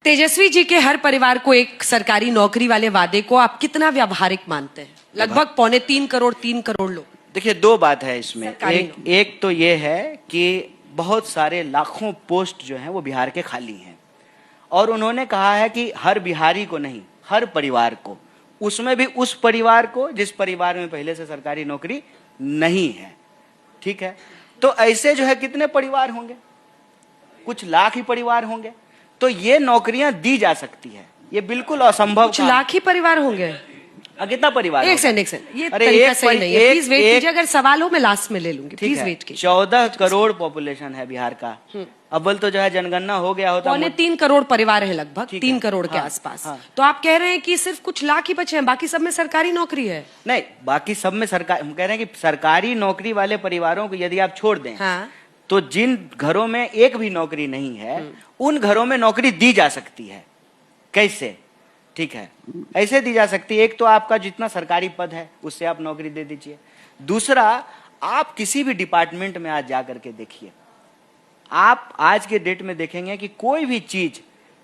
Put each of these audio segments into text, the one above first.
तेजस्वी जी के हर परिवार को एक सरकारी नौकरी वाले वादे को आप कितना व्यावहारिक मानते हैं? लगभग 3.25 करोड़ लोग। देखिए, दो बात है इसमें। सरकारी एक तो ये है कि बहुत सारे लाखों पोस्ट जो हैं वो बिहार के खाली हैं, और उन्होंने कहा है कि हर बिहारी को नहीं, हर परिवार को, उसमें भी उस परिवार को जिस परिवार में पहले से सरकारी नौकरी नहीं है। ठीक है, तो ऐसे जो है कितने परिवार होंगे? कुछ लाख ही परिवार होंगे। तो ये नौकरियां दी जा सकती है, ये बिल्कुल असंभव। कुछ लाख ही परिवार होंगे। कितना परिवार? एक सेकंड, ये तरीका सही नहीं है। प्लीज वेट कीजिए, अगर सवाल हो मैं लास्ट में ले लूंगी। प्लीज वेट कीजिए। 14 करोड़ पॉपुलेशन है बिहार का। अव्वल तो जो है जनगणना हो गया होता। 3.25 करोड़ परिवार है, लगभग 3 करोड़ के आसपास। तो आप कह रहे हैं कि सिर्फ कुछ लाख ही बचे हैं, बाकी सब में सरकारी नौकरी है? नहीं, बाकी सब में सरकार, हम कह रहे हैं कि सरकारी नौकरी वाले परिवारों को यदि आप छोड़ दें, तो जिन घरों में एक भी नौकरी नहीं है उन घरों में नौकरी दी जा सकती है। कैसे? ठीक है, ऐसे दी जा सकती है। एक तो आपका जितना सरकारी पद है उससे आप नौकरी दे दीजिए। दूसरा, आप किसी भी डिपार्टमेंट में आज जा करके देखिए, आप आज के डेट में देखेंगे कि कोई भी चीज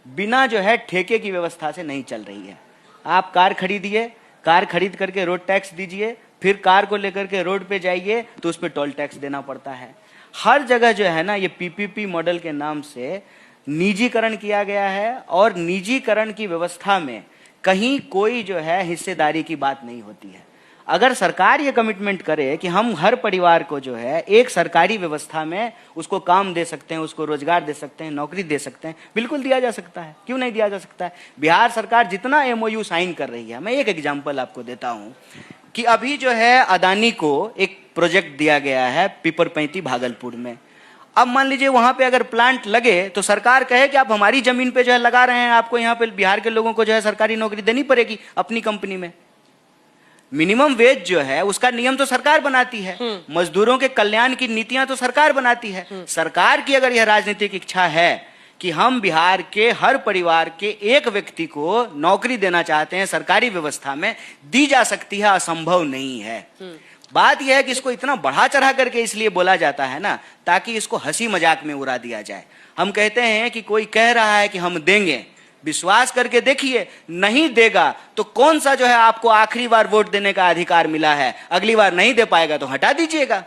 बिना जो है ठेके की व्यवस्था से नहीं चल रही है। आप कार खरीदिए, कार खरीद करके रोड टैक्स दीजिए, फिर कार को लेकर के रोड पे जाइए तो उस पर टोल टैक्स देना पड़ता है। हर जगह जो है ना, ये पीपीपी मॉडल के नाम से निजीकरण किया गया है, और निजीकरण की व्यवस्था में कहीं कोई जो है हिस्सेदारी की बात नहीं होती है। अगर सरकार ये कमिटमेंट करे कि हम हर परिवार को जो है एक सरकारी व्यवस्था में उसको काम दे सकते हैं, उसको रोजगार दे सकते हैं, नौकरी दे सकते हैं, बिल्कुल दिया जा सकता है। क्यों नहीं दिया जा सकता है? बिहार सरकार जितना एमओयू साइन कर रही है, मैं एक एग्जाम्पल आपको देता हूं कि अभी जो है अदानी को एक प्रोजेक्ट दिया गया है पीपरपैंती भागलपुर में। अब मान लीजिए वहां पे अगर प्लांट लगे तो सरकार कहे कि आप हमारी जमीन पे जो है लगा रहे हैं, आपको यहाँ पे बिहार के लोगों को जो है सरकारी नौकरी देनी पड़ेगी अपनी कंपनी में। मिनिमम वेज जो है उसका नियम तो सरकार बनाती है, मजदूरों के कल्याण की नीतियां तो सरकार बनाती है। सरकार की अगर यह राजनीतिक इच्छा है कि हम बिहार के हर परिवार के एक व्यक्ति को नौकरी देना चाहते हैं सरकारी व्यवस्था में, दी जा सकती है, असंभव नहीं है। बात यह है कि इसको इतना बढ़ा चढ़ा करके इसलिए बोला जाता है ना, ताकि इसको हंसी मजाक में उड़ा दिया जाए। हम कहते हैं कि कोई कह रहा है कि हम देंगे, विश्वास करके देखिए, नहीं देगा तो कौन सा जो है आपको आखिरी बार वोट देने का अधिकार मिला है, अगली बार नहीं दे पाएगा तो हटा दीजिएगा।